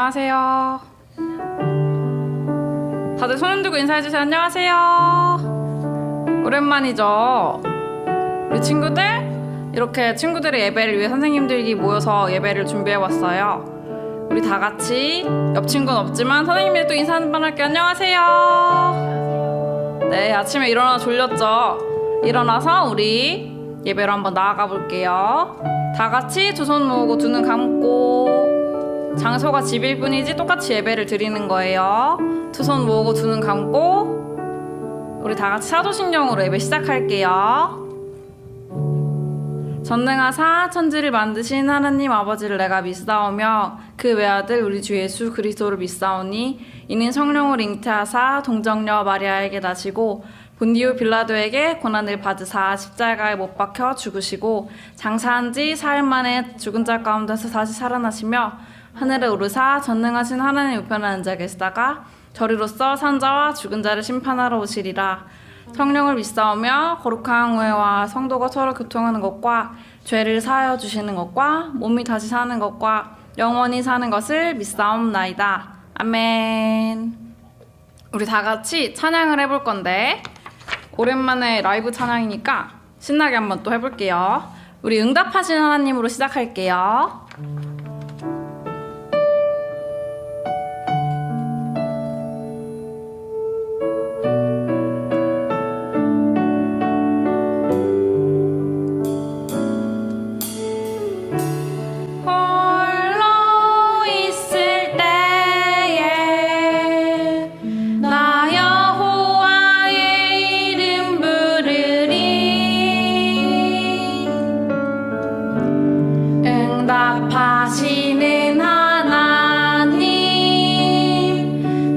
안녕하세요. 다들 손 들고 인사해주세요. 안녕하세요. 오랜만이죠. 우리 친구들, 이렇게 친구들의 예배를 위해 선생님들이 모여서 예배를 준비해왔어요. 우리 다 같이, 옆 친구는 없지만 선생님들 또 인사 한 번 할게요. 안녕하세요. 네, 아침에 일어나 졸렸죠? 일어나서 우리 예배로 한번 나아가 볼게요. 다 같이 두 손 모으고 두 눈 감고, 장소가 집일 뿐이지 똑같이 예배를 드리는 거예요. 두 손 모으고 두 눈 감고 우리 다 같이 사도신경으로 예배 시작할게요. 전능하사 천지를 만드신 하나님 아버지를 내가 믿사오며 그 외아들 우리 주 예수 그리스도를 믿사오니 이는 성령을 잉태하사 동정녀 마리아에게 나시고 본디오 빌라도에게 고난을 받으사 십자가에 못 박혀 죽으시고 장사한 지 사흘 만에 죽은 자 가운데서 다시 살아나시며 하늘에 오르사 전능하신 하나님 우편에 앉아 계시다가 저리로서 산자와 죽은 자를 심판하러 오시리라. 성령을 믿사오며 거룩한 후회와 성도가 서로 교통하는 것과 죄를 사하여 주시는 것과 몸이 다시 사는 것과 영원히 사는 것을 믿사옵나이다. 아멘. 우리 다 같이 찬양을 해볼 건데 오랜만에 라이브 찬양이니까 신나게 한번 또 해볼게요. 우리 응답하신 하나님으로 시작할게요. 응답하시는 하나님,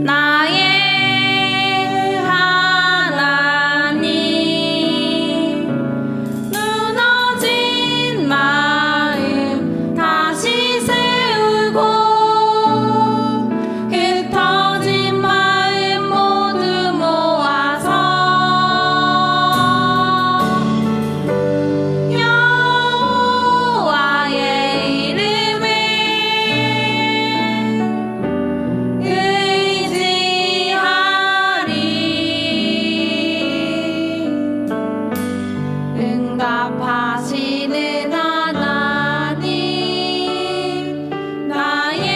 나의 하나님, 무너진 마음 다시 세우고 흩어진 마음 모두 모아서 응답하시는 하나님, 나의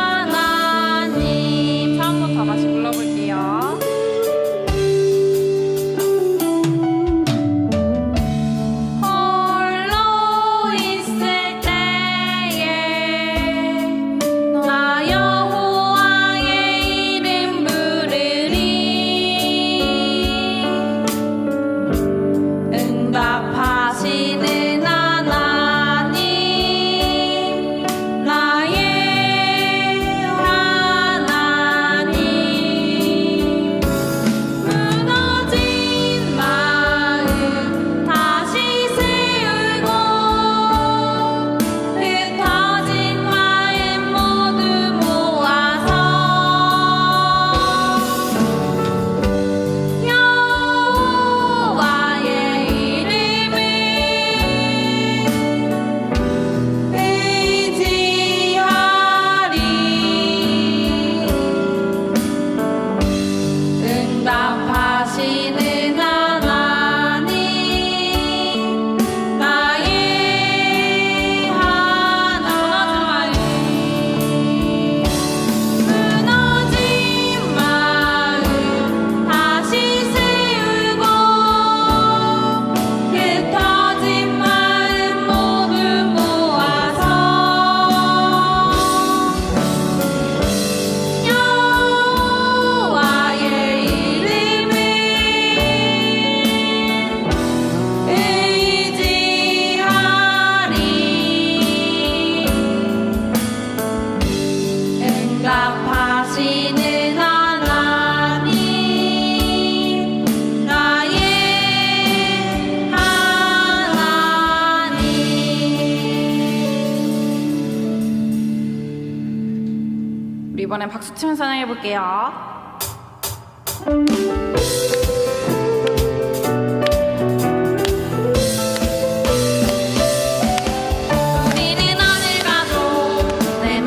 하나님. 처음부터 다시 불러볼게요. 홀로 있을 때에 나 여호와의 이름 부르리. 응답하시는 하나님, 나의 하나님, 무너진 마음 다시 세우고 흩어진 마음 모두 모아서 여호와의 이름을 의지하리. 응답하시는 하나님, 나의 하나님, 무너진 마음 다시 세우고 흩어진 마음 모두 모아서 여호와의 이름을 의지하리. 응답하시는 하나님, 나의 하나님. 우리 이번엔 박수 치면서 찬양해볼게요. 우리는 어딜 가도 내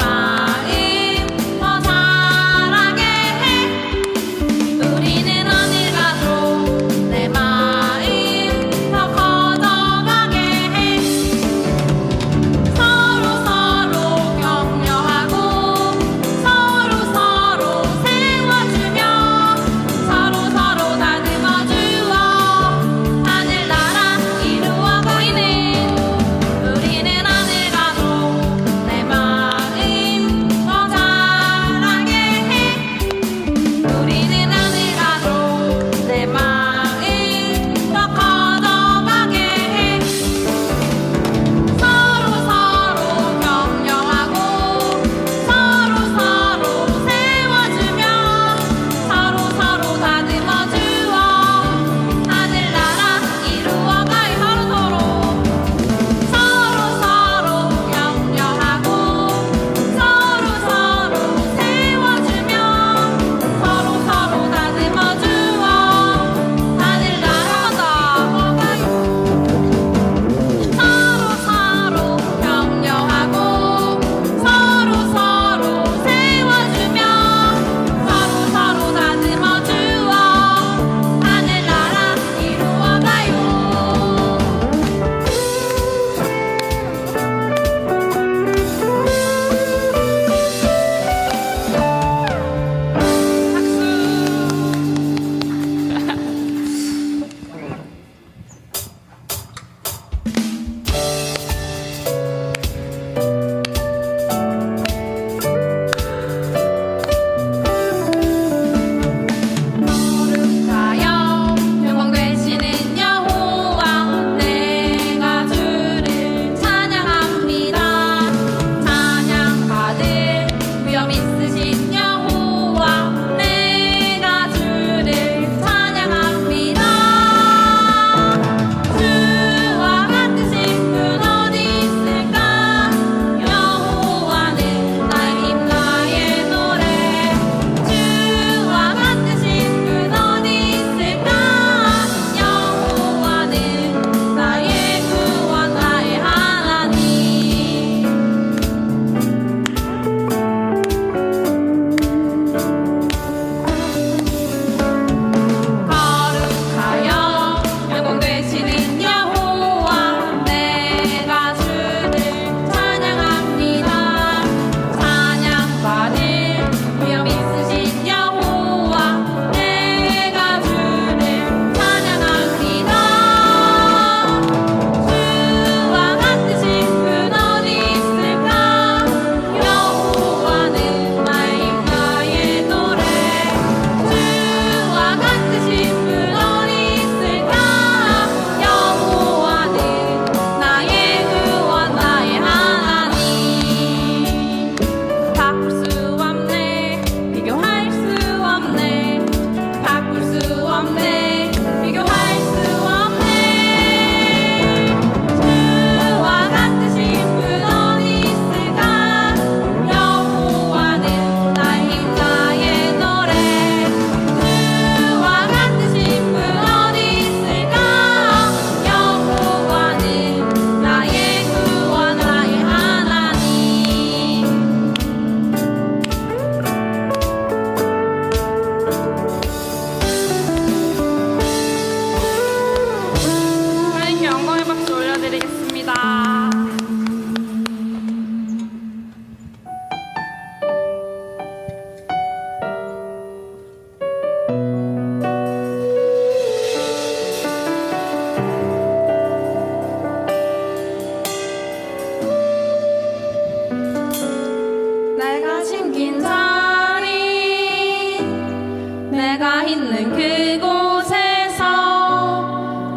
있는 그곳에서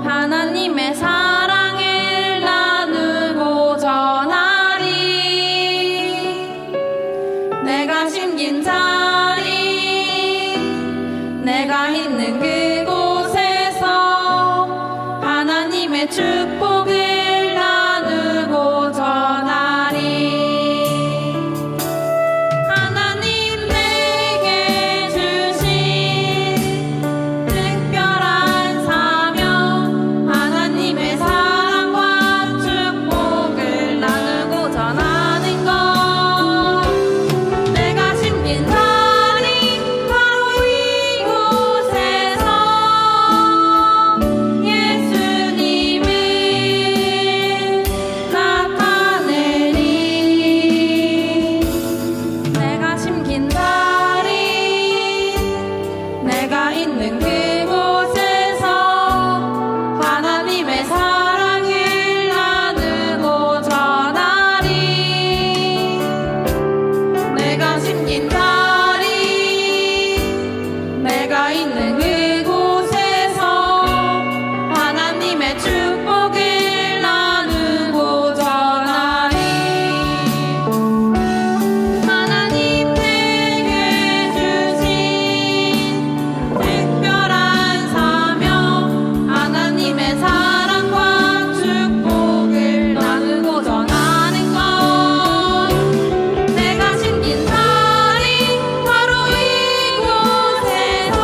하나님의 사랑을 나누고 전하리. 내가 심긴 자리, 내가 있는 그곳에서 하나님의 축복을 나누고 전하리. 하나님 내게 주신 특별한 사명, 하나님의 사랑과 축복을 나누고 전하는 것. 내가 심긴 자리 바로 이곳에서 예수님을 나타내리. 내가 심긴 자리, 내가 있는 그곳에서 하나님의 사랑을 나누고 전하리. 내가 심긴 자리, 내가 있는 그곳에서 하나님의 축복을 나누고 전하리. 하나님 내게 주신 특별한 사명, 하나님의 사랑과 축복을 나누고 전하는 것. 내가 심긴 자리 바로 이곳에서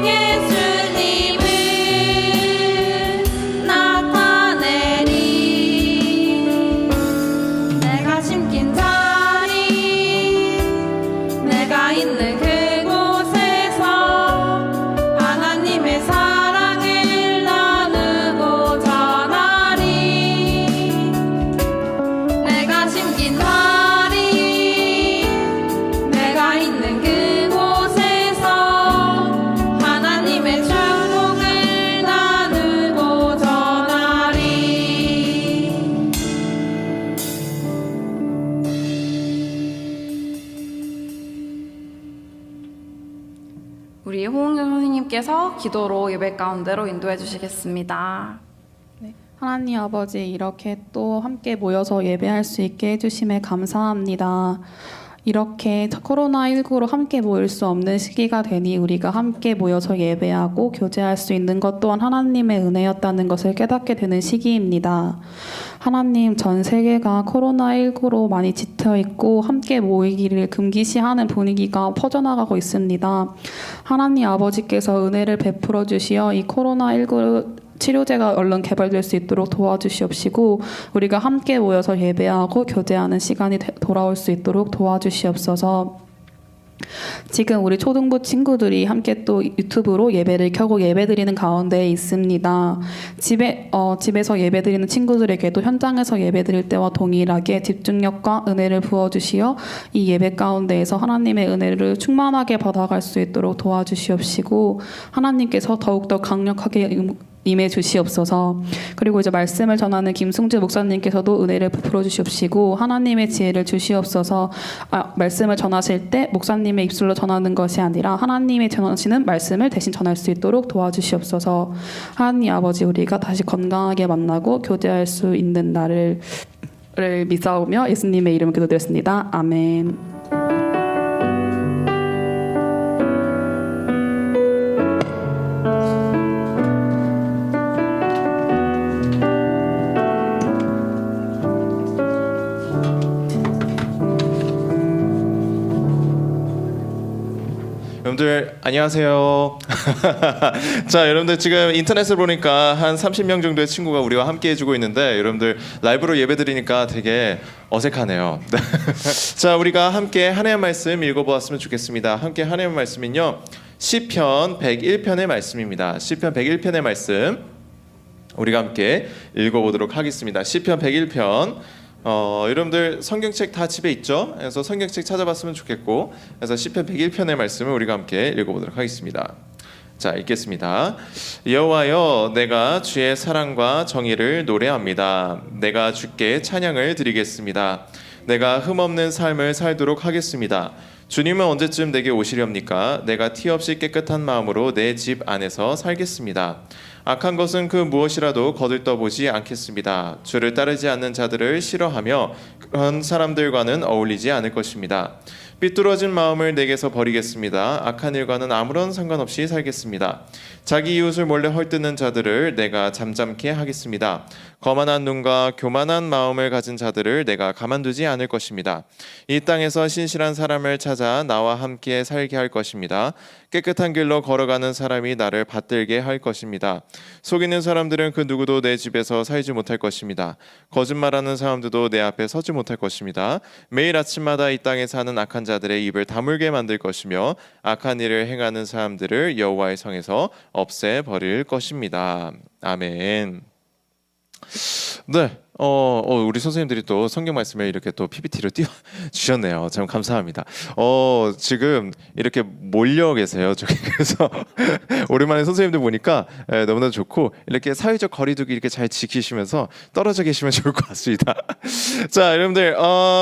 예수님을 나타내리. 내가 심긴 자리, 내가 있는 그곳에서 하나님의 사랑을 나누고 전하리. 내가 심긴 자리, 내가 있는 그곳에서 하나님의 축복을 나누고 전하리. 우리 호응교 선생님께서 기도로 예배 가운데로 인도해 주시겠습니다. 하나님 아버지, 이렇게 또 함께 모여서 예배할 수 있게 해주심에 감사합니다. 이렇게 코로나19로 함께 모일 수 없는 시기가 되니 우리가 함께 모여서 예배하고 교제할 수 있는 것 또한 하나님의 은혜였다는 것을 깨닫게 되는 시기입니다. 하나님, 전 세계가 코로나19로 많이 지쳐 있고 함께 모이기를 금기시하는 분위기가 퍼져나가고 있습니다. 하나님 아버지께서 은혜를 베풀어 주시어 이 코로나19 치료제가 얼른 개발될 수 있도록 도와주시옵시고 우리가 함께 모여서 예배하고 교제하는 시간이 돌아올 수 있도록 도와주시옵소서. 지금 우리 초등부 친구들이 함께 또 유튜브로 예배를 켜고 예배드리는 가운데 있습니다. 집에서 예배드리는 친구들에게도 현장에서 예배드릴 때와 동일하게 집중력과 은혜를 부어주시어 이 예배 가운데에서 하나님의 은혜를 충만하게 받아갈 수 있도록 도와주시옵시고 하나님께서 더욱더 강력하게 임해 주시옵소서. 그리고 이제 말씀을 전하는 김승주 목사님께서도 은혜를 베풀어 주시옵시고 하나님의 지혜를 주시옵소서. 말씀을 전하실 때 목사님의 입술로 전하는 것이 아니라 하나님의 전하시는 말씀을 대신 전할 수 있도록 도와주시옵소서. 하나님 아버지, 우리가 다시 건강하게 만나고 교제할 수 있는 날을 믿사오며 예수님의 이름으로 기도드렸습니다. 아멘. 여러분들 안녕하세요. 자, 여러분들 지금 인터넷을 보니까 한 30명 정도의 친구가 우리와 함께 해주고 있는데 여러분들 라이브로 예배드리니까 되게 어색하네요. 자, 우리가 함께 하나님의 말씀 읽어보았으면 좋겠습니다. 함께 하나님의 말씀은요, 시편 101편의 말씀입니다. 시편 101편의 말씀 우리가 함께 읽어보도록 하겠습니다. 시편 101편. 여러분들 성경책 다 집에 있죠? 그래서 성경책 찾아봤으면 좋겠고, 그래서 시편 101편의 말씀을 우리가 함께 읽어보도록 하겠습니다. 자, 읽겠습니다. 여호와여, 내가 주의 사랑과 정의를 노래합니다. 내가 주께 찬양을 드리겠습니다. 내가 흠없는 삶을 살도록 하겠습니다. 주님은 언제쯤 내게 오시렵니까? 내가 티 없이 깨끗한 마음으로 내 집 안에서 살겠습니다. 악한 것은 그 무엇이라도 거들떠보지 않겠습니다. 주를 따르지 않는 자들을 싫어하며 그런 사람들과는 어울리지 않을 것입니다. 삐뚤어진 마음을 내게서 버리겠습니다. 악한 일과는 아무런 상관없이 살겠습니다. 자기 이웃을 몰래 헐뜯는 자들을 내가 잠잠케 하겠습니다. 거만한 눈과 교만한 마음을 가진 자들을 내가 가만두지 않을 것입니다. 이 땅에서 신실한 사람을 찾아 나와 함께 살게 할 것입니다. 깨끗한 길로 걸어가는 사람이 나를 받들게 할 것입니다. 속이는 사람들은 그 누구도 내 집에서 살지 못할 것입니다. 거짓말하는 사람들도 내 앞에 서지 못할 것입니다. 매일 아침마다 이 땅에 사는 악한 자들의 입을 다물게 만들 것이며 악한 일을 행하는 사람들을 여호와의 성에서 없애버릴 것입니다. 아멘. 네, 우리 선생님들이 또 성경 말씀에 이렇게 또 PPT로 띄워 주셨네요. 참 감사합니다. 지금 이렇게 몰려 계세요. 저기 그래서 오랜만에 선생님들 보니까 너무나 좋고 이렇게 사회적 거리두기 이렇게 잘 지키시면서 떨어져 계시면 좋을 것 같습니다. 자, 여러분들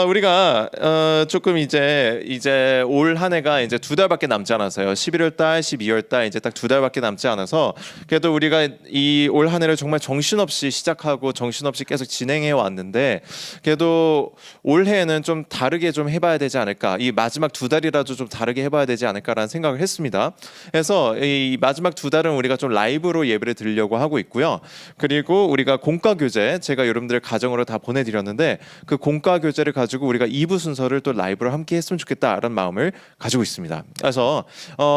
우리가 조금 이제 올 한 해가 이제 2달밖에 남지 않아서요. 11월 달, 12월 달 이제 딱 2달밖에 남지 않아서 그래도 우리가 이 올 한 해를 정말 정신없이 시작하고 정신없이 계속 진행해 왔는데 그래도 올해에는 좀 다르게 좀 해봐야 되지 않을까, 이 마지막 2달이라도 좀 다르게 해봐야 되지 않을까라는 생각을 했습니다. 그래서 이 마지막 2달은 우리가 좀 라이브로 예배를 드리려고 하고 있고요. 그리고 우리가 공과 교재 제가 여러분들 가정으로 다 보내드렸는데 그 공과 교재를 가지고 우리가 2부 순서를 또 라이브로 함께 했으면 좋겠다라는 마음을 가지고 있습니다. 그래서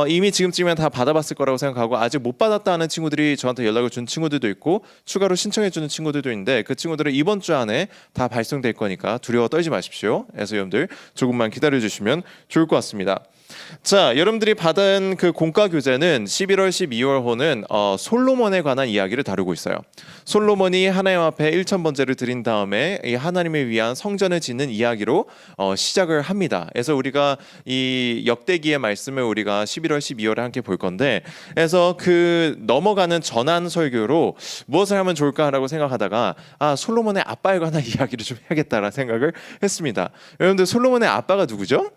이미 지금쯤이면 다 받아봤을 거라고 생각하고 아직 못 받았다는 친구들이 저한테 연락을 준 친구들도 있고 추가로 신청해 주는 친구들도 있는데 그 친구들은 이번 주 안에 다 발송될 거니까 두려워 떨지 마십시오. 그래서 여러분들 조금만 기다려 주시면 좋을 것 같습니다. 자, 여러분들이 받은 그 공과 교재는 11월, 12월호는 솔로몬에 관한 이야기를 다루고 있어요. 솔로몬이 하나님 앞에 1,000번제를 드린 다음에 이 하나님을 위한 성전을 짓는 이야기로 시작을 합니다. 그래서 우리가 이 역대기의 말씀을 우리가 11월, 12월에 함께 볼 건데, 그래서 그 넘어가는 전환 설교로 무엇을 하면 좋을까라고 생각하다가 솔로몬의 아빠에 관한 이야기를 좀 해야겠다라는 생각을 했습니다. 여러분들 솔로몬의 아빠가 누구죠?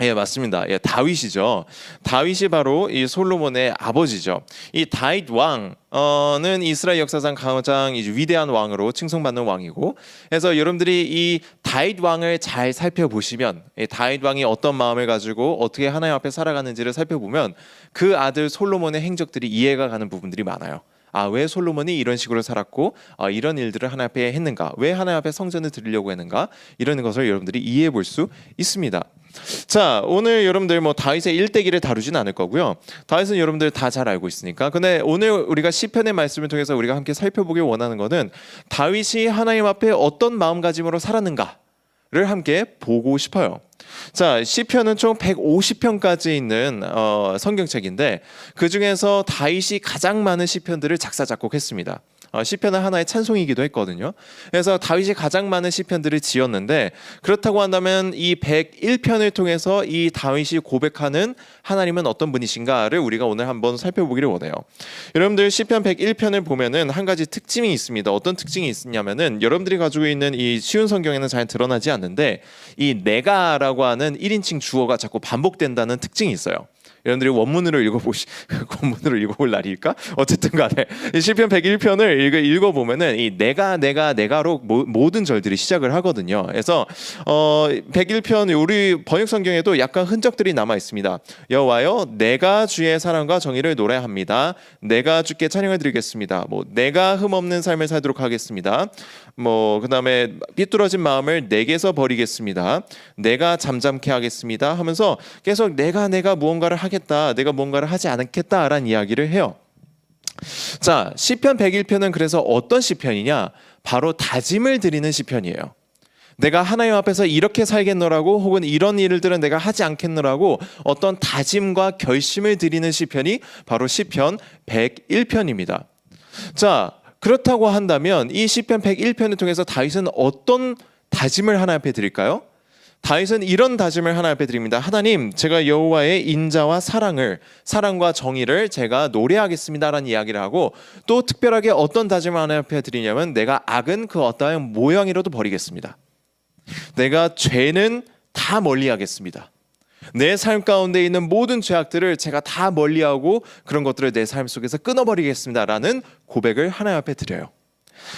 예, 맞습니다. 예, 다윗이죠. 다윗이 바로 이 솔로몬의 아버지죠. 이 다윗 왕은 이스라엘 역사상 가장 위대한 왕으로 칭송받는 왕이고, 그래서 여러분들이 이 다윗 왕을 잘 살펴보시면, 다윗 왕이 어떤 마음을 가지고 어떻게 하나님 앞에 살아가는지를 살펴보면 그 아들 솔로몬의 행적들이 이해가 가는 부분들이 많아요. 왜 솔로몬이 이런 식으로 살았고 이런 일들을 하나님 앞에 했는가, 왜 하나님 앞에 성전을 드리려고 했는가, 이런 것을 여러분들이 이해해 볼 수 있습니다. 자, 오늘 여러분들 뭐 다윗의 일대기를 다루진 않을 거고요. 다윗은 여러분들 다 잘 알고 있으니까. 근데 오늘 우리가 시편의 말씀을 통해서 우리가 함께 살펴보길 원하는 것은 다윗이 하나님 앞에 어떤 마음가짐으로 살았는가를 함께 보고 싶어요. 자, 시편은 총 150편까지 있는 성경책인데 그 중에서 다윗이 가장 많은 시편들을 작사 작곡했습니다. 시편은 하나의 찬송이기도 했거든요. 그래서 다윗이 가장 많은 시편들을 지었는데, 그렇다고 한다면 이 101편을 통해서 이 다윗이 고백하는 하나님은 어떤 분이신가를 우리가 오늘 한번 살펴보기를 원해요. 여러분들 시편 101편을 보면은 한 가지 특징이 있습니다. 어떤 특징이 있냐면은 여러분들이 가지고 있는 이 쉬운 성경에는 잘 드러나지 않는데 이 내가라고 하는 1인칭 주어가 자꾸 반복된다는 특징이 있어요. 여러분들이 원문으로 읽어볼 날일까? 어쨌든 간에 시편 101편을 읽어보면은 이 내가로 모든 절들이 시작을 하거든요. 그래서 101편 우리 번역 성경에도 약간 흔적들이 남아 있습니다. 여호와여, 내가 주의 사랑과 정의를 노래합니다. 내가 주께 찬양을 드리겠습니다. 내가 흠없는 삶을 살도록 하겠습니다. 그다음에 삐뚤어진 마음을 내게서 버리겠습니다. 내가 잠잠케 하겠습니다 하면서 계속 내가 무언가를 하겠다, 내가 뭔가를 하지 않겠다라는 이야기를 해요. 자, 시편 101편은 그래서 어떤 시편이냐? 바로 다짐을 드리는 시편이에요. 내가 하나님 앞에서 이렇게 살겠노라고, 혹은 이런 일들은 내가 하지 않겠노라고 어떤 다짐과 결심을 드리는 시편이 바로 시편 101편입니다. 자, 그렇다고 한다면 이 시편 101편을 통해서 다윗은 어떤 다짐을 하나님 앞에 드릴까요? 다윗은 이런 다짐을 하나님 앞에 드립니다. 하나님, 제가 여호와의 인자와 사랑과 정의를 제가 노래하겠습니다라는 이야기를 하고, 또 특별하게 어떤 다짐을 하나님 앞에 드리냐면 내가 악은 그 어떠한 모양이라도 버리겠습니다. 내가 죄는 다 멀리하겠습니다. 내 삶 가운데 있는 모든 죄악들을 제가 다 멀리하고 그런 것들을 내 삶 속에서 끊어버리겠습니다라는 고백을 하나님 앞에 드려요.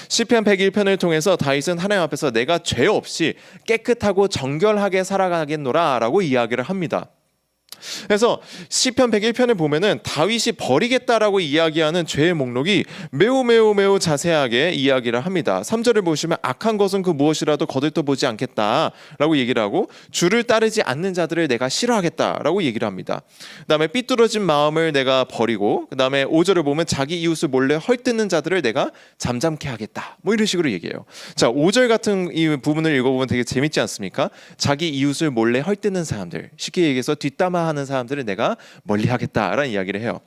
시편 101편을 통해서 다윗은 하나님 앞에서 내가 죄 없이 깨끗하고 정결하게 살아가겠노라라고 이야기를 합니다. 그래서 시편 101편을 보면은 다윗이 버리겠다라고 이야기하는 죄의 목록이 매우 자세하게 이야기를 합니다. 3절을 보시면 악한 것은 그 무엇이라도 거들떠 보지 않겠다라고 얘기를 하고 주를 따르지 않는 자들을 내가 싫어하겠다라고 얘기를 합니다. 그다음에 삐뚤어진 마음을 내가 버리고 그다음에 5절을 보면 자기 이웃을 몰래 헐뜯는 자들을 내가 잠잠케 하겠다. 뭐 이런 식으로 얘기해요. 자, 5절 같은 이 부분을 읽어보면 되게 재밌지 않습니까? 자기 이웃을 몰래 헐뜯는 사람들, 쉽게 얘기해서 뒷담화 하는 사람들을 내가 멀리하겠다라는 이야기를 해요.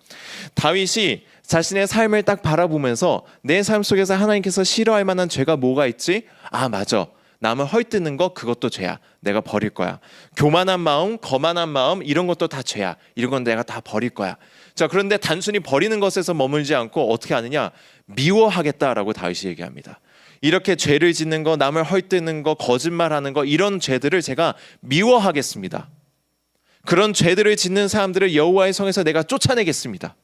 다윗이 자신의 삶을 딱 바라보면서 내 삶 속에서 하나님께서 싫어할 만한 죄가 뭐가 있지? 아, 맞아. 남을 헐뜯는 거 그것도 죄야. 내가 버릴 거야. 교만한 마음, 거만한 마음 이런 것도 다 죄야. 이런 건 내가 다 버릴 거야. 자, 그런데 단순히 버리는 것에서 머물지 않고 어떻게 하느냐? 미워하겠다라고 다윗이 얘기합니다. 이렇게 죄를 짓는 거, 남을 헐뜯는 거, 거짓말하는 거 이런 죄들을 제가 미워하겠습니다. 그런 죄들을 짓는 사람들을 여호와의 성에서 내가 쫓아내겠습니다.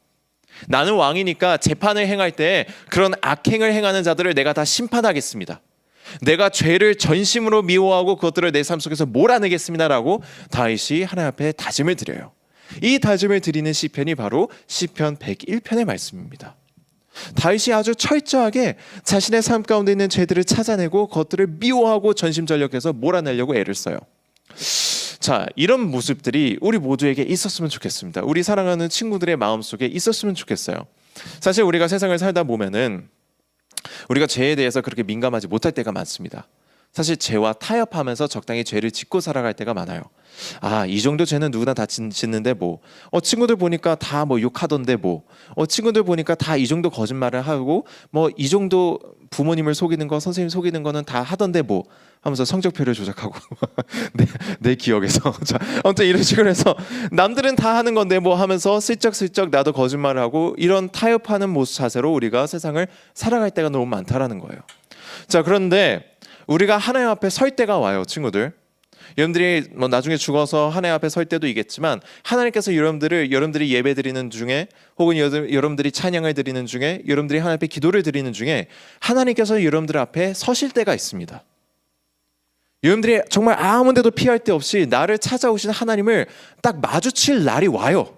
나는 왕이니까 재판을 행할 때 그런 악행을 행하는 자들을 내가 다 심판하겠습니다. 내가 죄를 전심으로 미워하고 그것들을 내 삶 속에서 몰아내겠습니다라고 다윗이 하나님 앞에 다짐을 드려요. 이 다짐을 드리는 시편이 바로 시편 101편의 말씀입니다. 다윗이 아주 철저하게 자신의 삶 가운데 있는 죄들을 찾아내고 그것들을 미워하고 전심전력해서 몰아내려고 애를 써요. 자, 이런 모습들이 우리 모두에게 있었으면 좋겠습니다. 우리 사랑하는 친구들의 마음속에 있었으면 좋겠어요. 사실 우리가 세상을 살다 보면은 우리가 죄에 대해서 그렇게 민감하지 못할 때가 많습니다. 사실 죄와 타협하면서 적당히 죄를 짓고 살아갈 때가 많아요. 아, 이 정도 죄는 누구나 다 짓는데 뭐 친구들 보니까 다 뭐 욕하던데 뭐 친구들 보니까 다 이 정도 거짓말을 하고 뭐 이 정도 부모님을 속이는 거 선생님 속이는 거는 다 하던데 뭐 하면서 성적표를 조작하고 내 기억에서 자, 아무튼 이런 식으로 해서 남들은 다 하는 건데 뭐 하면서 슬쩍슬쩍 나도 거짓말을 하고 이런 타협하는 모습 자세로 우리가 세상을 살아갈 때가 너무 많다라는 거예요. 자, 그런데 우리가 하나님 앞에 설 때가 와요, 친구들. 여러분들이 뭐 나중에 죽어서 하나님 앞에 설 때도 있겠지만 하나님께서 여러분들이 예배 드리는 중에 혹은 여러분들이 찬양을 드리는 중에 여러분들이 하나님 앞에 기도를 드리는 중에 하나님께서 여러분들 앞에 서실 때가 있습니다. 여러분들이 정말 아무 데도 피할 데 없이 나를 찾아오신 하나님을 딱 마주칠 날이 와요.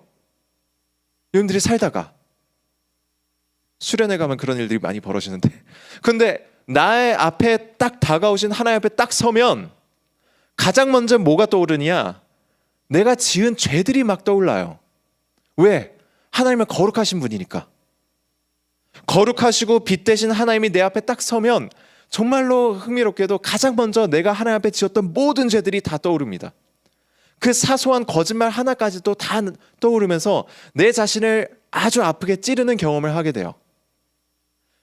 여러분들이 살다가 수련회 가면 그런 일들이 많이 벌어지는데 근데 나의 앞에 딱 다가오신 하나님 앞에 딱 서면 가장 먼저 뭐가 떠오르냐? 내가 지은 죄들이 막 떠올라요. 왜? 하나님은 거룩하신 분이니까. 거룩하시고 빛 대신 하나님이 내 앞에 딱 서면 정말로 흥미롭게도 가장 먼저 내가 하나님 앞에 지었던 모든 죄들이 다 떠오릅니다. 그 사소한 거짓말 하나까지도 다 떠오르면서 내 자신을 아주 아프게 찌르는 경험을 하게 돼요.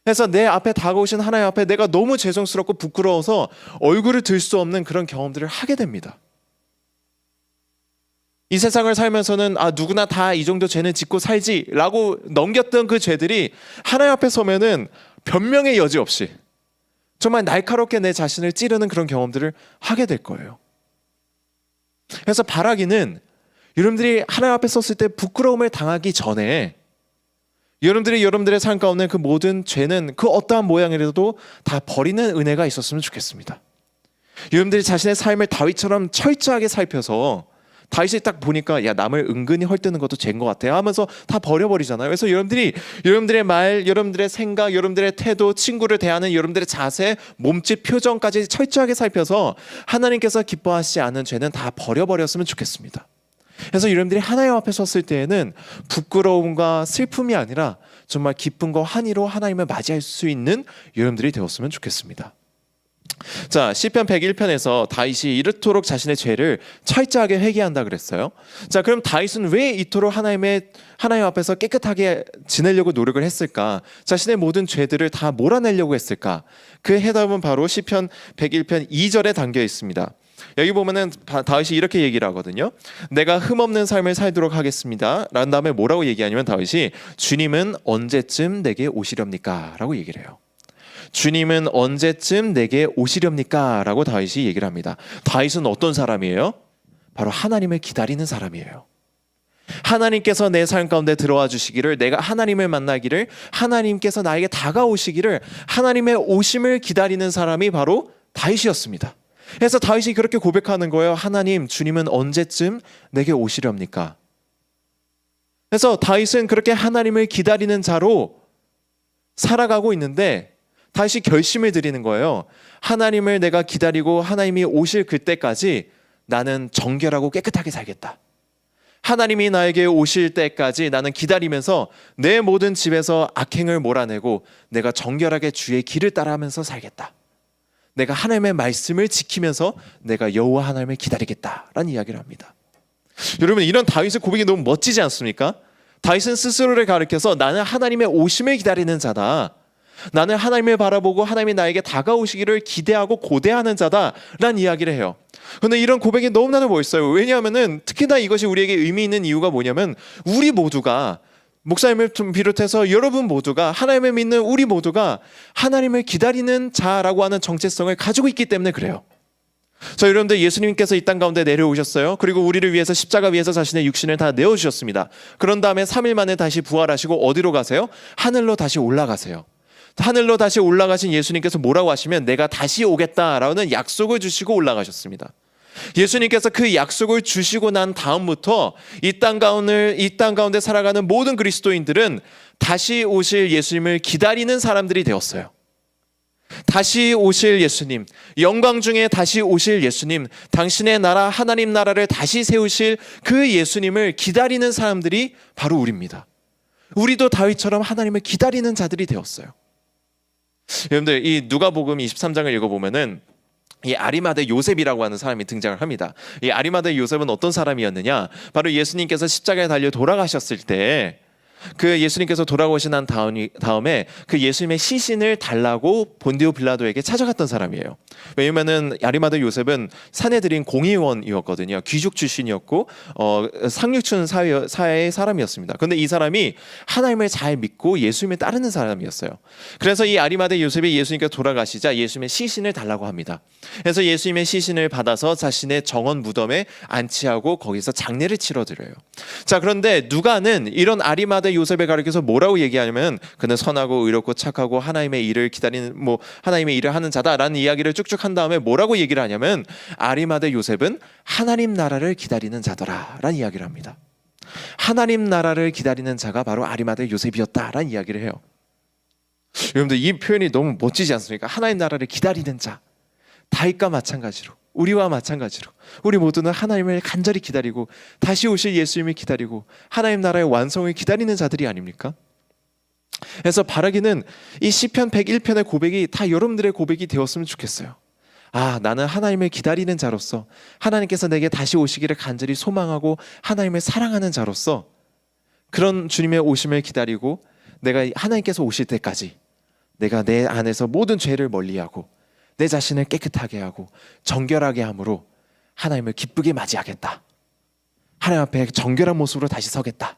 그래서 내 앞에 다가오신 하나님 앞에 내가 너무 죄송스럽고 부끄러워서 얼굴을 들 수 없는 그런 경험들을 하게 됩니다. 이 세상을 살면서는 아, 누구나 다 이 정도 죄는 짓고 살지라고 넘겼던 그 죄들이 하나님 앞에 서면은 변명의 여지 없이 정말 날카롭게 내 자신을 찌르는 그런 경험들을 하게 될 거예요. 그래서 바라기는 여러분들이 하나님 앞에 섰을 때 부끄러움을 당하기 전에 여러분들이 여러분들의 삶 가운데 그 모든 죄는 그 어떠한 모양이라도 다 버리는 은혜가 있었으면 좋겠습니다. 여러분들이 자신의 삶을 다윗처럼 철저하게 살펴서 다윗이 딱 보니까 야, 남을 은근히 헐뜯는 것도 죄인 것 같아 하면서 다 버려버리잖아요. 그래서 여러분들의 말, 여러분들의 생각, 여러분들의 태도, 친구를 대하는 여러분들의 자세, 몸짓, 표정까지 철저하게 살펴서 하나님께서 기뻐하시지 않는 죄는 다 버려버렸으면 좋겠습니다. 그래서 여러분들이 하나님 앞에 섰을 때에는 부끄러움과 슬픔이 아니라 정말 기쁨과 환희로 하나님을 맞이할 수 있는 여러분들이 되었으면 좋겠습니다. 자, 시편 101편에서 다윗이 이렇도록 자신의 죄를 철저하게 회개한다 그랬어요. 자, 그럼 다윗은 왜 이토록 하나님 앞에서 깨끗하게 지내려고 노력을 했을까? 자신의 모든 죄들을 다 몰아내려고 했을까? 그 해답은 바로 시편 101편 2절에 담겨 있습니다. 여기 보면은 다윗이 이렇게 얘기를 하거든요. 내가 흠없는 삶을 살도록 하겠습니다. 라는 다음에 뭐라고 얘기하냐면 다윗이 주님은 언제쯤 내게 오시렵니까? 라고 얘기를 해요. 주님은 언제쯤 내게 오시렵니까? 라고 다윗이 얘기를 합니다. 다윗은 어떤 사람이에요? 바로 하나님을 기다리는 사람이에요. 하나님께서 내 삶 가운데 들어와 주시기를, 내가 하나님을 만나기를, 하나님께서 나에게 다가오시기를, 하나님의 오심을 기다리는 사람이 바로 다윗이었습니다. 그래서 다윗이 그렇게 고백하는 거예요. 하나님, 주님은 언제쯤 내게 오시렵니까? 그래서 다윗은 그렇게 하나님을 기다리는 자로 살아가고 있는데 다윗이 결심을 드리는 거예요. 하나님을 내가 기다리고 하나님이 오실 그때까지 나는 정결하고 깨끗하게 살겠다. 하나님이 나에게 오실 때까지 나는 기다리면서 내 모든 집에서 악행을 몰아내고 내가 정결하게 주의 길을 따라하면서 살겠다. 내가 하나님의 말씀을 지키면서 내가 여호와 하나님을 기다리겠다라는 이야기를 합니다. 여러분, 이런 다윗의 고백이 너무 멋지지 않습니까? 다윗은 스스로를 가리켜서 나는 하나님의 오심을 기다리는 자다. 나는 하나님을 바라보고 하나님이 나에게 다가오시기를 기대하고 고대하는 자다라는 이야기를 해요. 그런데 이런 고백이 너무나도 멋있어요. 왜냐하면 특히나 이것이 우리에게 의미 있는 이유가 뭐냐면 우리 모두가, 목사님을 비롯해서 여러분 모두가, 하나님을 믿는 우리 모두가 하나님을 기다리는 자라고 하는 정체성을 가지고 있기 때문에 그래요. 자, 여러분들, 예수님께서 이 땅 가운데 내려오셨어요. 그리고 우리를 위해서 십자가 위에서 자신의 육신을 다 내어주셨습니다. 그런 다음에 3일 만에 다시 부활하시고 어디로 가세요? 하늘로 다시 올라가세요. 하늘로 다시 올라가신 예수님께서 뭐라고 하시면 내가 다시 오겠다라는 약속을 주시고 올라가셨습니다. 예수님께서 그 약속을 주시고 난 다음부터 이 땅 가운데 살아가는 모든 그리스도인들은 다시 오실 예수님을 기다리는 사람들이 되었어요. 다시 오실 예수님, 영광 중에 다시 오실 예수님, 당신의 나라, 하나님 나라를 다시 세우실 그 예수님을 기다리는 사람들이 바로 우리입니다. 우리도 다윗처럼 하나님을 기다리는 자들이 되었어요. 여러분들, 이 누가복음 23장을 읽어보면은 이 아리마대 요셉이라고 하는 사람이 등장을 합니다. 이 아리마대 요셉은 어떤 사람이었느냐? 바로 예수님께서 십자가에 달려 돌아가셨을 때 그 예수님께서 돌아오신 난 다음에 그 예수님의 시신을 달라고 본디오 빌라도에게 찾아갔던 사람이에요. 왜냐면은 아리마대 요셉은 사내들인 공의원이었거든요. 귀족 출신이었고 상류층 사회의 사람이었습니다. 그런데 이 사람이 하나님을 잘 믿고 예수님을 따르는 사람이었어요. 그래서 이 아리마대 요셉이 예수님께서 돌아가시자 예수님의 시신을 달라고 합니다. 그래서 예수님의 시신을 받아서 자신의 정원 무덤에 안치하고 거기서 장례를 치러드려요. 자, 그런데 누가는 이런 아리마대 요셉을 가리켜서 뭐라고 얘기하냐면 그는 선하고 의롭고 착하고 하나님의 일을 기다리는 하나님의 일을 하는 자다라는 이야기를 쭉쭉 한 다음에 뭐라고 얘기를 하냐면 아리마대 요셉은 하나님 나라를 기다리는 자더라라는 이야기를 합니다. 하나님 나라를 기다리는 자가 바로 아리마대 요셉이었다라는 이야기를 해요. 여러분들, 이 표현이 너무 멋지지 않습니까? 하나님 나라를 기다리는 자. 다윗과 마찬가지로, 우리와 마찬가지로 우리 모두는 하나님을 간절히 기다리고 다시 오실 예수님을 기다리고 하나님 나라의 완성을 기다리는 자들이 아닙니까? 그래서 바라기는 이 시편 101편의 고백이 다 여러분들의 고백이 되었으면 좋겠어요. 아, 나는 하나님을 기다리는 자로서, 하나님께서 내게 다시 오시기를 간절히 소망하고 하나님을 사랑하는 자로서 그런 주님의 오심을 기다리고 내가 하나님께서 오실 때까지 내가 내 안에서 모든 죄를 멀리하고 내 자신을 깨끗하게 하고 정결하게 함으로 하나님을 기쁘게 맞이하겠다. 하나님 앞에 정결한 모습으로 다시 서겠다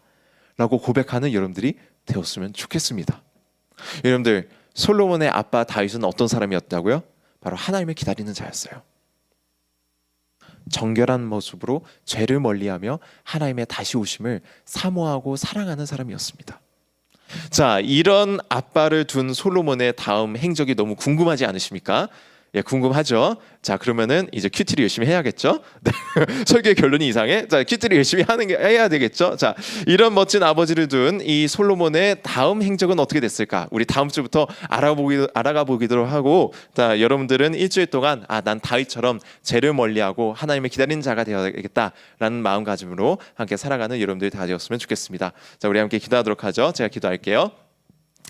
라고 고백하는 여러분들이 되었으면 좋겠습니다. 여러분들, 솔로몬의 아빠 다윗은 어떤 사람이었다고요? 바로 하나님을 기다리는 자였어요. 정결한 모습으로 죄를 멀리하며 하나님의 다시 오심을 사모하고 사랑하는 사람이었습니다. 자, 이런 아빠를 둔 솔로몬의 다음 행적이 너무 궁금하지 않으십니까? 예, 궁금하죠? 자, 그러면은 이제 큐티를 열심히 해야겠죠? 네. 설교의 결론이 이상해? 자, 큐티를 열심히 해야 되겠죠? 자, 이런 멋진 아버지를 둔 이 솔로몬의 다음 행적은 어떻게 됐을까? 우리 다음 주부터 알아가 보기도록 하고, 자, 여러분들은 일주일 동안 난 다윗처럼 죄를 멀리하고 하나님을 기다리는 자가 되어야겠다라는 마음가짐으로 함께 살아가는 여러분들이 다 되었으면 좋겠습니다. 자, 우리 함께 기도하도록 하죠. 제가 기도할게요.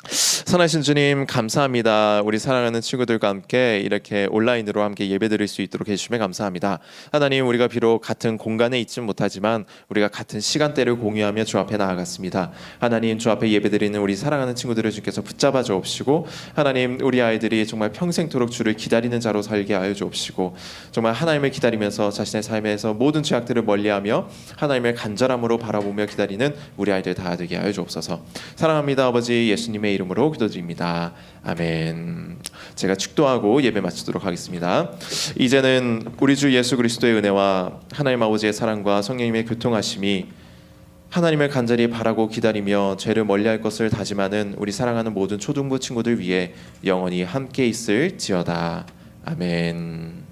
선하신 주님, 감사합니다. 우리 사랑하는 친구들과 함께 이렇게 온라인으로 함께 예배드릴 수 있도록 해주시면 감사합니다. 하나님, 우리가 비록 같은 공간에 있지 못하지만 우리가 같은 시간대를 공유하며 주 앞에 나아갔습니다. 하나님, 주 앞에 예배드리는 우리 사랑하는 친구들을 주께서 붙잡아 주옵시고, 하나님, 우리 아이들이 정말 평생토록 주를 기다리는 자로 살게 하여 주옵시고, 정말 하나님을 기다리면서 자신의 삶에서 모든 죄악들을 멀리하며 하나님을 간절함으로 바라보며 기다리는 우리 아이들 다 되게 하여 주옵소서. 사랑합니다. 아버지, 예수님의 이름으로 기도드립니다. 아멘. 제가 축도하고 예배 마치도록 하겠습니다. 이제는 우리 주 예수 그리스도의 은혜와 하나님 아버지의 사랑과 성령님의 교통하심이 하나님을 간절히 바라고 기다리며 죄를 멀리할 것을 다짐하는 우리 사랑하는 모든 초등부 친구들 위해 영원히 함께 있을지어다. 아멘.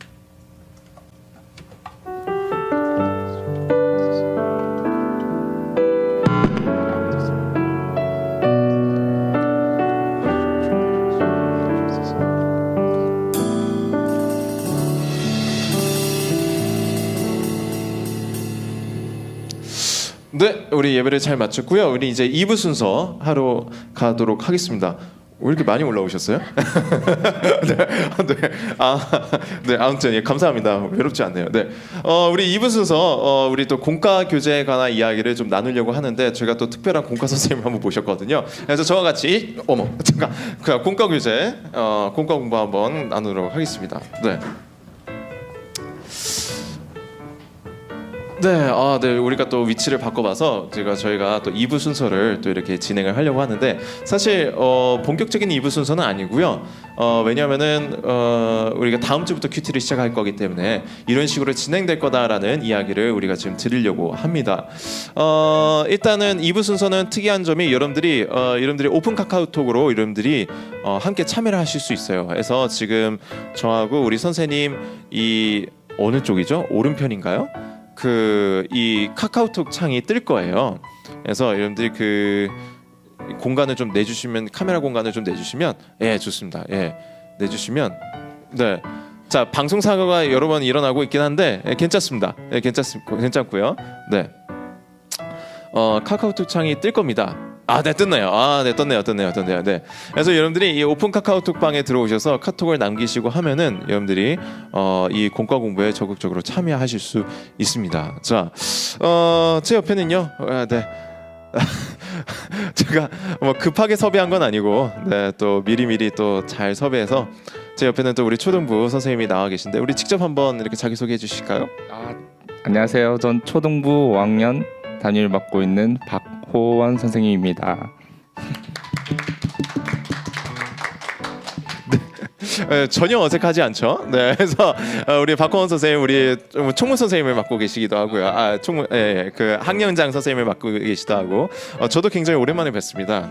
네, 우리 예배를 잘 마쳤고요. 우리 이제 2부 순서 하러 가도록 하겠습니다. 왜 이렇게 많이 올라오셨어요? 네, 네, 아무튼 예, 감사합니다. 외롭지 않네요. 네, 우리 2부 순서 우리 또 공과 교재에 관한 이야기를 좀 나누려고 하는데 제가 또 특별한 공과 선생님 한번 모셨거든요. 그래서 저와 같이 잠깐 그냥 공과 교재, 공과 공부 한번 나누도록 하겠습니다. 네. 네, 네, 우리가 또 위치를 바꿔봐서 저희가 또 2부 순서를 또 이렇게 진행을 하려고 하는데 사실 본격적인 2부 순서는 아니고요. 왜냐하면은 우리가 다음 주부터 큐티를 시작할 거기 때문에 이런 식으로 진행될 거다라는 이야기를 우리가 지금 드리려고 합니다. 일단은 2부 순서는 특이한 점이 여러분들이 오픈 카카오톡으로 여러분들이 함께 참여를 하실 수 있어요. 그래서 지금 저하고 우리 선생님 이 어느 쪽이죠? 오른편인가요? 이 카카오톡 창이 뜰 거예요. 그래서 여러분들이 그 공간을 좀 내주시면 카메라 공간을 좀 내주시면 좋습니다. 내주시면 네. 자, 방송 사고가 여러 번 일어나고 있긴 한데 괜찮습니다. 괜찮고요. 네. 카카오톡 창이 뜰 겁니다. 네, 떴네요. 네, 떴네요. 네. 그래서 여러분들이 이 오픈 카카오톡 방에 들어오셔서 카톡을 남기시고 하면은 여러분들이 이 공과 공부에 적극적으로 참여하실 수 있습니다. 자, 제 옆에는요. 네. 제가 뭐 급하게 섭외한 건 아니고, 네, 또 미리미리 또 잘 섭외해서 제 옆에는 또 우리 초등부 선생님이 나와 계신데 우리 직접 한번 이렇게 자기 소개해 주실까요? 안녕하세요. 전 초등부 5학년 담임을 맡고 있는 박호원 선생님입니다. 전혀 어색하지 않죠? 네, 그래서 우리 박호원 선생님, 우리 총무 선생님을 맡고 계시기도 하고요. 총무, 그 학년장 선생님을 맡고 계시기도 하고, 저도 굉장히 오랜만에 뵀습니다.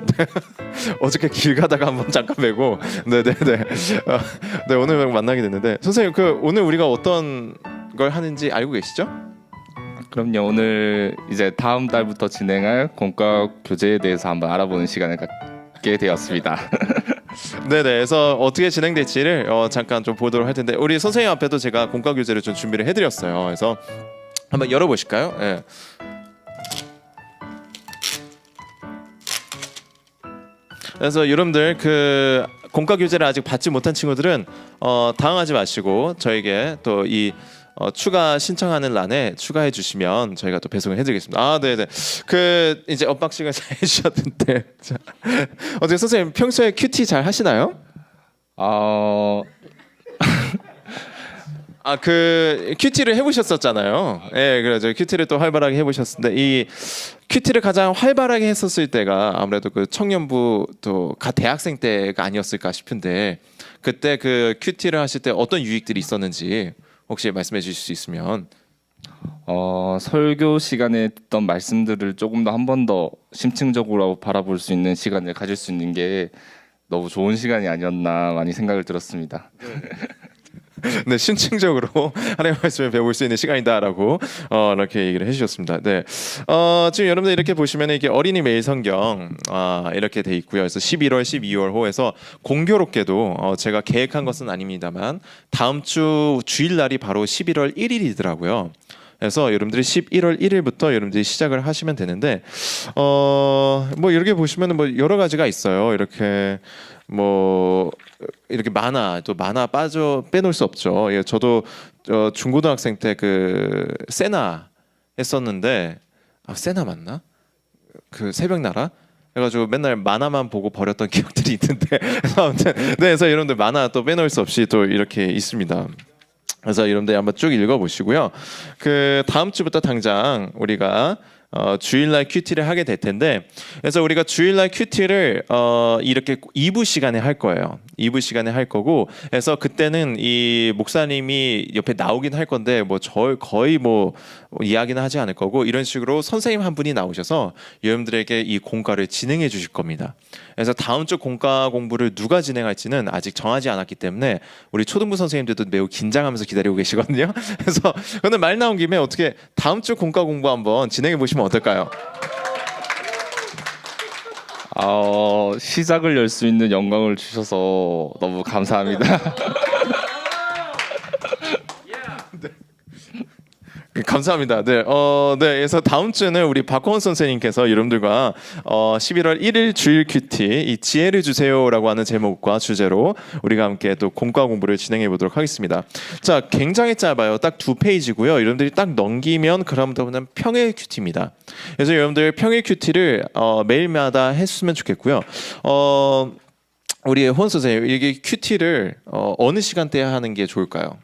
어저께 길 가다가 한번 잠깐 뵈고, 네, 오늘 만나게 됐는데, 선생님, 오늘 우리가 어떤 걸 하는지 알고 계시죠? 그럼요. 오늘 이제 다음 달부터 진행할 공과 교재에 대해서 한번 알아보는 시간을 갖게 되었습니다. 네네. 그래서 어떻게 진행될지를 잠깐 좀 보도록 할 텐데 우리 선생님 앞에도 제가 공과 교재를 좀 준비를 해드렸어요. 그래서 한번 열어보실까요? 네. 그래서 여러분들 그 공과 교재를 아직 받지 못한 친구들은 당황하지 마시고 저에게 또 이 추가 신청하는 란에 추가해 주시면 저희가 또 배송을 해드리겠습니다. 네네. 그 이제 언박싱을 잘 해주셨는데 어떻게 선생님 평소에 큐티 잘 하시나요? 그 큐티를 해보셨었잖아요. 네, 그래서 큐티를 또 활발하게 해보셨는데 이 큐티를 가장 활발하게 했었을 때가 아무래도 그 청년부 또 대학생 때가 아니었을까 싶은데 그때 그 큐티를 하실 때 어떤 유익들이 있었는지 혹시 말씀해 주실 수 있으면. 설교 시간에 듣던 말씀들을 조금 더 한 번 더 심층적으로 바라볼 수 있는 시간을 가질 수 있는 게 너무 좋은 시간이 아니었나 많이 생각을 들었습니다. 네, 심층적으로 하나님의 말씀을 배울 수 있는 시간이다라고 이렇게 얘기를 해주셨습니다. 네, 지금 여러분들 이렇게 보시면 이게 어린이 매일 성경 이렇게 돼 있고요. 그래서 11월, 12월 호에서 공교롭게도 제가 계획한 것은 아닙니다만 다음 주 주일 날이 바로 11월 1일이더라고요. 그래서 여러분들이 11월 1일부터 여러분들이 시작을 하시면 되는데 뭐 이렇게 보시면 뭐 여러 가지가 있어요. 이렇게 뭐 이렇게 만화 빼놓을 수 없죠. 예, 저도 중고등학생 때 그 세나 했었는데 세나 맞나? 그 새벽나라 해가지고 맨날 만화만 보고 버렸던 기억들이 있는데 아무튼 네, 그래서 여러분들 만화 또 빼놓을 수 없이 또 이렇게 있습니다. 그래서 여러분들 한번 쭉 읽어보시고요. 그 다음 주부터 당장 우리가 주일날 큐티를 하게 될 텐데, 그래서 우리가 주일날 큐티를 이렇게 2부 시간에 할 거예요. 2부 시간에 할 거고, 그래서 그때는 이 목사님이 옆에 나오긴 할 건데 뭐 거의 뭐 이야기는 하지 않을 거고, 이런 식으로 선생님 한 분이 나오셔서 여러분들에게 이 공과를 진행해 주실 겁니다. 그래서 다음 주 공과 공부를 누가 진행할지는 아직 정하지 않았기 때문에 우리 초등부 선생님들도 매우 긴장하면서 기다리고 계시거든요. 그래서 오늘 말 나온 김에 어떻게 다음 주 공과 공부 한번 진행해 보시면 어떨까요? 시작을 열 수 있는 영광을 주셔서 너무 감사합니다. 감사합니다. 네, 그래서 다음 주는 우리 박호원 선생님께서 여러분들과 11월 1일 주일 큐티 이 지혜를 주세요라고 하는 제목과 주제로 우리가 함께 또 공과 공부를 진행해 보도록 하겠습니다. 자, 굉장히 짧아요. 딱 2페이지고요. 여러분들이 딱 넘기면 그다음부터는 평일 큐티입니다. 그래서 여러분들 평일 큐티를 매일마다 했으면 좋겠고요. 우리 호원 선생님, 이게 큐티를 어느 시간대에 하는 게 좋을까요?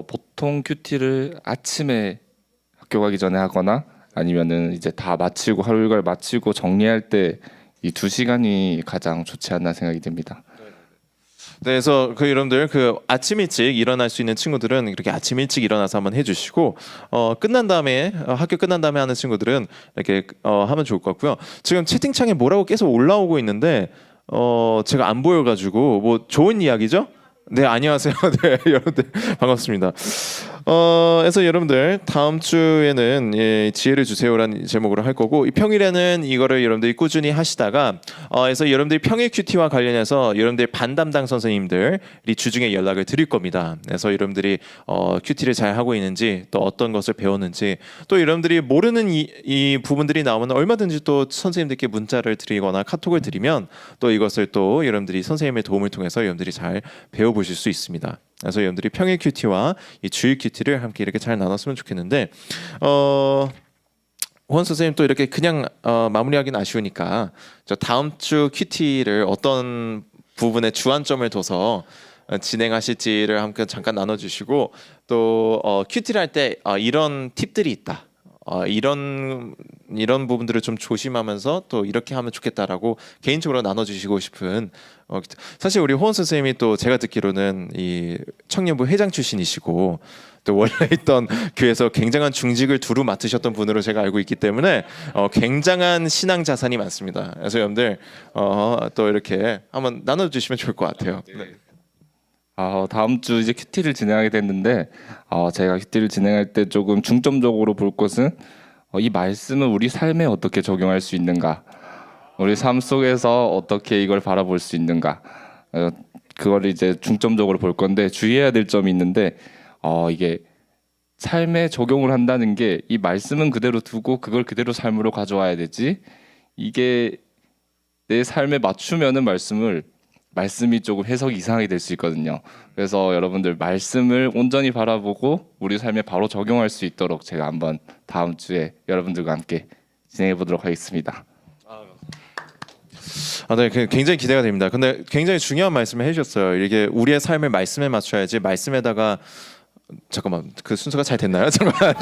보통 큐티를 아침에 학교 가기 전에 하거나 아니면은 이제 다 마치고 하루 일과를 마치고 정리할 때 이 2시간이 가장 좋지 않나 생각이 듭니다. 네, 그래서 여러분들 아침 일찍 일어날 수 있는 친구들은 이렇게 아침 일찍 일어나서 한번 해주시고 끝난 다음에 학교 끝난 다음에 하는 친구들은 이렇게 하면 좋을 것 같고요. 지금 채팅창에 뭐라고 계속 올라오고 있는데 제가 안 보여가지고 뭐 좋은 이야기죠? 네, 안녕하세요. 네, 여러분들 반갑습니다. 그래서 여러분들 다음 주에는 지혜를 주세요라는 제목으로 할 거고, 이 평일에는 이거를 여러분들이 꾸준히 하시다가 그래서 여러분들이 평일 큐티와 관련해서 여러분들 반 담당 선생님들이 주중에 연락을 드릴 겁니다. 그래서 여러분들이 큐티를 잘 하고 있는지, 또 어떤 것을 배웠는지, 또 여러분들이 모르는 이 부분들이 나오면 얼마든지 또 선생님들께 문자를 드리거나 카톡을 드리면 또 이것을 또 여러분들이 선생님의 도움을 통해서 여러분들이 잘 배워보실 수 있습니다. 그래서 여러분들이 평일 큐티와 이 주일 큐티를 함께 이렇게 잘 나눴으면 좋겠는데, 호원 선생님 또 이렇게 그냥 마무리하기는 아쉬우니까 저 다음 주 큐티를 어떤 부분에 주안점을 둬서 진행하실지를 함께 잠깐 나눠주시고, 또 큐티를 할 때 이런 팁들이 있다. 이런 부분들을 좀 조심하면서 또 이렇게 하면 좋겠다라고 개인적으로 나눠주시고 싶은, 사실 우리 호원 선생님이 또 제가 듣기로는 이 청년부 회장 출신이시고 또 원래 있던 교회에서 굉장한 중직을 두루 맡으셨던 분으로 제가 알고 있기 때문에 굉장한 신앙 자산이 많습니다. 그래서 여러분들 또 이렇게 한번 나눠주시면 좋을 것 같아요. 네. 다음 주 이제 큐티를 진행하게 됐는데 제가 큐티를 진행할 때 조금 중점적으로 볼 것은 이 말씀을 우리 삶에 어떻게 적용할 수 있는가, 우리 삶 속에서 어떻게 이걸 바라볼 수 있는가, 그걸 이제 중점적으로 볼 건데, 주의해야 될 점이 있는데 이게 삶에 적용을 한다는 게 이 말씀은 그대로 두고 그걸 그대로 삶으로 가져와야 되지, 이게 내 삶에 맞추면은 말씀이 조금 해석이 이상하게 될 수 있거든요. 그래서 여러분들 말씀을 온전히 바라보고 우리 삶에 바로 적용할 수 있도록 제가 한번 다음 주에 여러분들과 함께 진행해 보도록 하겠습니다. 네, 굉장히 기대가 됩니다. 근데 굉장히 중요한 말씀을 해주셨어요. 이게 우리의 삶을 말씀에 맞춰야지, 말씀에다가 잠깐만, 그 순서가 잘 됐나요? 잠깐만,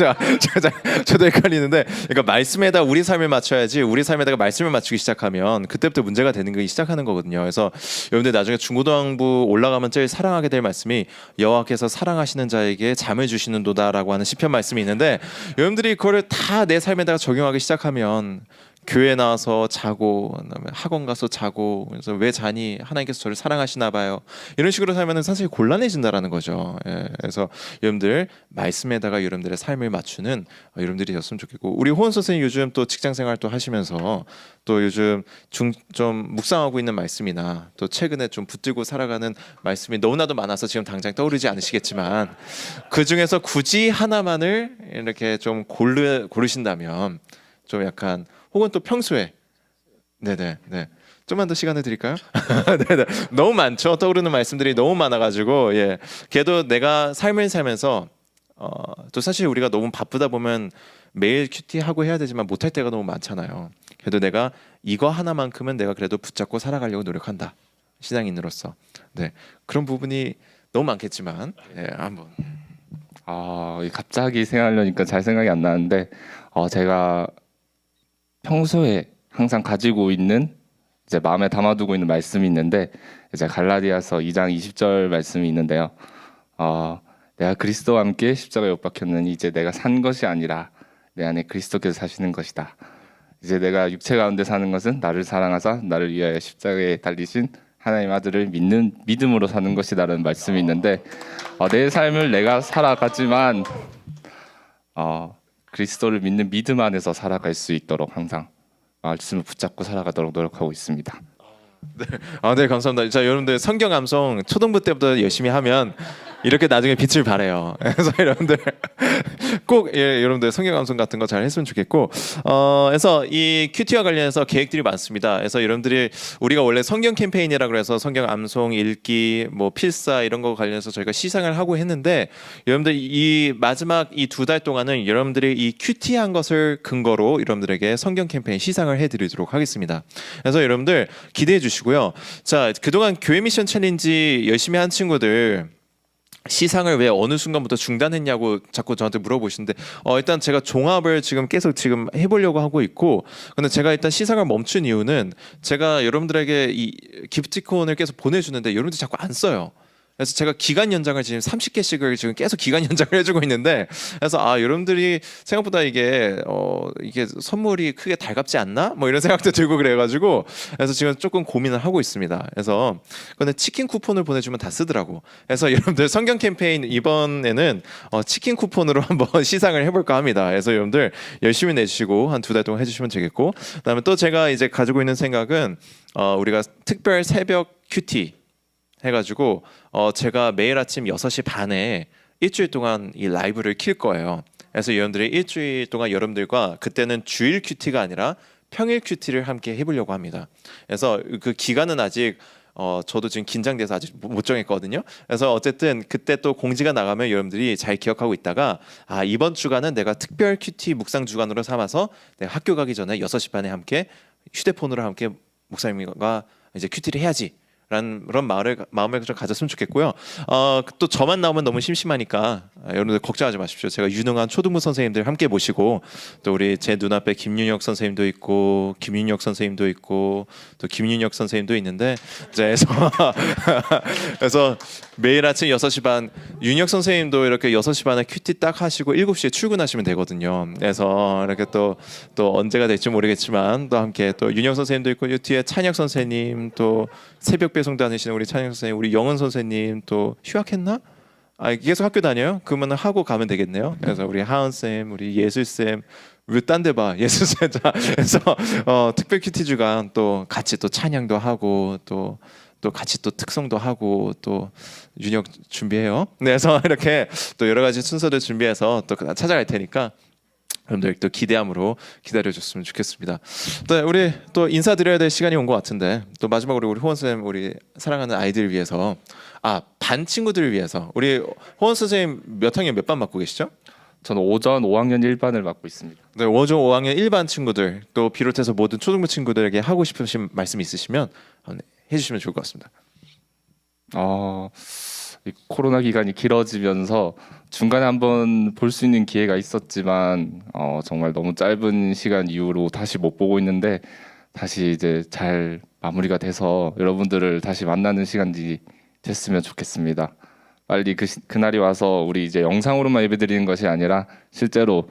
저도 헷갈리는데, 그러니까 말씀에다 우리 삶을 맞춰야지, 우리 삶에다가 말씀을 맞추기 시작하면 그때부터 문제가 되는 게 시작하는 거거든요. 그래서 여러분들 나중에 중고등부 올라가면 제일 사랑하게 될 말씀이 여호와께서 사랑하시는 자에게 잠을 주시는도다라고 하는 시편 말씀이 있는데, 여러분들이 그거를 다 내 삶에다가 적용하기 시작하면 교회 나와서 자고, 그다음에 학원 가서 자고, 그래서 왜 자니? 하나님께서 저를 사랑하시나 봐요. 이런 식으로 살면은 사실 곤란해진다라는 거죠. 그래서 여러분들 말씀에다가 여러분들의 삶을 맞추는 여러분들이 였으면 좋겠고, 우리 호원 선생님 요즘 또 직장 생활도 하시면서 또 요즘 좀 묵상하고 있는 말씀이나 또 최근에 좀 붙들고 살아가는 말씀이 너무나도 많아서 지금 당장 떠오르지 않으시겠지만, 그 중에서 굳이 하나만을 이렇게 좀 고르신다면 좀 약간, 혹은 또 평소에 네네 좀만 더 시간을 드릴까요? 네네, 너무 많죠. 떠오르는 말씀들이 너무 많아가지고, 걔도 내가 삶을 살면서 또 사실 우리가 너무 바쁘다 보면 매일 큐티 하고 해야 되지만 못할 때가 너무 많잖아요. 그래도 내가 이거 하나만큼은 내가 그래도 붙잡고 살아가려고 노력한다, 신앙인으로서. 네, 그런 부분이 너무 많겠지만 한번. 갑자기 생각하려니까 잘 생각이 안 나는데, 제가 평소에 항상 가지고 있는 이제 마음에 담아두고 있는 말씀이 있는데 이제 갈라디아서 2장 20절 말씀이 있는데요. 내가 그리스도와 함께 십자가에 못 박혔느니 이제 내가 산 것이 아니라 내 안에 그리스도께서 사시는 것이다. 이제 내가 육체 가운데 사는 것은 나를 사랑하사 나를 위하여 십자가에 달리신 하나님 아들을 믿는 믿음으로 사는 것이다라는 말씀이 있는데 내 삶을 내가 살아가지만 그리스도를 믿는 믿음 안에서 살아갈 수 있도록 항상 말씀을 붙잡고 살아가도록 노력하고 있습니다. 네, 감사합니다. 자, 여러분들 성경 암송 초등부 때부터 열심히 하면 이렇게 나중에 빛을 발해요. 그래서 여러분들 꼭 여러분들 성경 암송 같은 거 잘 했으면 좋겠고, 그래서 이 큐티와 관련해서 계획들이 많습니다. 그래서 여러분들이 우리가 원래 성경 캠페인이라 그래서 성경 암송 읽기, 뭐 필사 이런 거 관련해서 저희가 시상을 하고 했는데, 여러분들 이 마지막 이 2달 동안은 여러분들이 이 큐티한 것을 근거로 여러분들에게 성경 캠페인 시상을 해드리도록 하겠습니다. 그래서 여러분들 기대해 주시고요. 자, 그동안 교회 미션 챌린지 열심히 한 친구들 시상을 왜 어느 순간부터 중단했냐고 자꾸 저한테 물어보시는데 일단 제가 종합을 계속 해보려고 하고 있고, 근데 제가 일단 시상을 멈춘 이유는 제가 여러분들에게 이 기프티콘을 계속 보내주는데 여러분들이 자꾸 안 써요. 그래서 제가 기간 연장을 지금 30개씩을 지금 계속 기간 연장을 해주고 있는데, 그래서 여러분들이 생각보다 이게 선물이 크게 달갑지 않나? 뭐 이런 생각도 들고 그래가지고, 그래서 지금 조금 고민을 하고 있습니다. 그래서 근데 치킨 쿠폰을 보내주면 다 쓰더라고. 그래서 여러분들 성경 캠페인 이번에는 치킨 쿠폰으로 한번 시상을 해볼까 합니다. 그래서 여러분들 열심히 내주시고 한 2달 동안 해주시면 되겠고, 그다음에 또 제가 이제 가지고 있는 생각은 우리가 특별 새벽 큐티 해가지고 제가 매일 아침 6시 반에 일주일 동안 이 라이브를 킬 거예요. 그래서 여러분들이 일주일 동안 여러분들과 그때는 주일 큐티가 아니라 평일 큐티를 함께 해보려고 합니다. 그래서 그 기간은 아직 저도 지금 긴장돼서 아직 못 정했거든요. 그래서 어쨌든 그때 또 공지가 나가면 여러분들이 잘 기억하고 있다가 이번 주간은 내가 특별 큐티 묵상 주간으로 삼아서 내가 학교 가기 전에 6시 반에 함께 휴대폰으로 함께 목사님과 이제 큐티를 해야지 라는 그런 마음을 좀 가졌으면 좋겠고요. 또 저만 나오면 너무 심심하니까 여러분들 걱정하지 마십시오. 제가 유능한 초등부 선생님들 함께 모시고, 또 우리 제 눈앞에 김윤혁 선생님도 있고 김윤혁 선생님도 있고 또 김윤혁 선생님도 있는데, 그래서 매일 아침 6시 반 윤혁 선생님도 이렇게 6시 반에 큐티 딱 하시고 7시에 출근하시면 되거든요. 그래서 이렇게 또 언제가 될지 모르겠지만 또 함께 또 윤혁 선생님도 있고, 이 뒤에 찬혁 선생님, 또 새벽 배송도 하시는 우리 찬혁 선생님, 우리 영은 선생님 또 휴학했나? 계속 학교 다녀요? 그러면 하고 가면 되겠네요. 그래서 우리 하은 쌤, 우리 예술 쌤, 왜 딴 데 봐? 예술 쌤. 그래서 특별 큐티 주간 또 같이 또 찬양도 하고 또 같이 또 특성도 하고 또 윤혁 준비해요. 그래서 이렇게 또 여러 가지 순서들 준비해서 또 찾아갈 테니까 여러분들 또 기대함으로 기다려줬으면 좋겠습니다. 또 우리 또 인사드려야 될 시간이 온 것 같은데, 또 마지막으로 우리 호원 쌤, 우리 사랑하는 아이들을 위해서, 반 친구들을 위해서, 우리 호원 선생님 몇 학년 몇 반 맡고 계시죠? 저는 오전 5학년 1반을 맡고 있습니다. 네, 오전 5학년 1반 친구들 또 비롯해서 모든 초등부 친구들에게 하고 싶으신 말씀 있으시면 해주시면 좋을 것 같습니다. 이 코로나 기간이 길어지면서 중간에 한번 볼 수 있는 기회가 있었지만 정말 너무 짧은 시간 이후로 다시 못 보고 있는데, 다시 이제 잘 마무리가 돼서 여러분들을 다시 만나는 시간이 됐으면 좋겠습니다. 빨리 그날이 와서 우리 이제 영상으로만 예배드리는 것이 아니라 실제로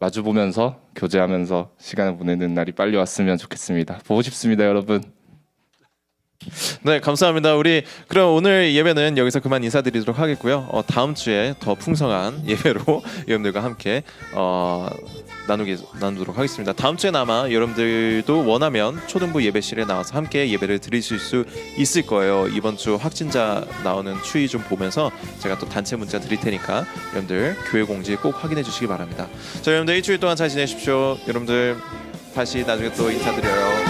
마주보면서 교제하면서 시간을 보내는 날이 빨리 왔으면 좋겠습니다. 보고 싶습니다, 여러분. 네, 감사합니다. 우리 그럼 오늘 예배는 여기서 그만 인사드리도록 하겠고요. 다음 주에 더 풍성한 예배로 여러분들과 함께 나누도록 하겠습니다. 다음 주에 아마 여러분들도 원하면 초등부 예배실에 나와서 함께 예배를 드리실 수 있을 거예요. 이번 주 확진자 나오는 추이 좀 보면서 제가 또 단체 문자 드릴 테니까 여러분들 교회 공지 꼭 확인해 주시기 바랍니다. 자, 여러분들 일주일 동안 잘 지내십시오. 여러분들 다시 나중에 또 인사드려요.